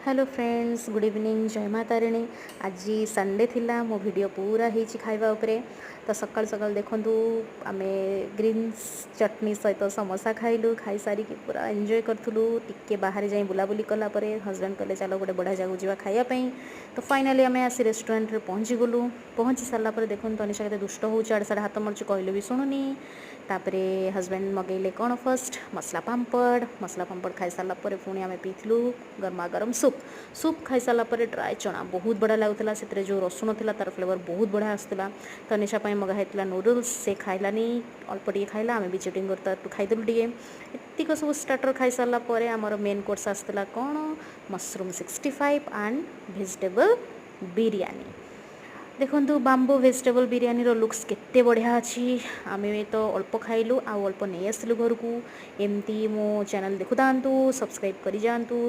Hello friends, good evening, जय माँ तारिणी। आज संडे थिला, मो वीडियो पूरा ही खाइबा उपरे। तो सकाल सकाल देखंतु आमे ग्रीन्स चटनी सहित समोसा खाइलु। खाई सारी की पूरा एंजॉय करथुलु। टिके बाहर जाई बुलाबुली कला परे हस्बैंड कहले चलो गोटे बढ़िया जगह जावा खाइया पई। तो फाइनली आमे आसी रेस्टोरेंट रे पहुँची गलु। पहुँची सारा पर देखुन तनिषा के दुष्ट होउछ, आड़े साड़े हाथ मरुछ, कहले भी शुणुनी। तापरे हस्बैंड मगेले कौन फर्स्ट मसला पापड़ खाई सारा पर पुणी आमे पीथिलु गरमा गरम सूप खाई सारा पर ड्राए चना बहुत बढ़िया लगुला। से जो रसुण था तार फ्लेवर बहुत बढ़िया आसला। तनिषा मगा होता नूडल्स, से खाइलानी, अल्प टे खाइला, आम भी चिटिंग कर खाईदेलु टे। एतिक सब स्टार्टर खाई सारा पर आमर मेन कोर्स आसला कौन, मशरूम 65 एंड वेजिटेबल बिरयानी। देखो बाम्बो वेजिटेबल बिरयानी लुक्स केते बढ़िया अच्छी। आम तो अल्प खाइलु, आउ अल्प नहीं आसलु घर को। एमती मो चैनल देखु था, सब्सक्राइब कर जातु।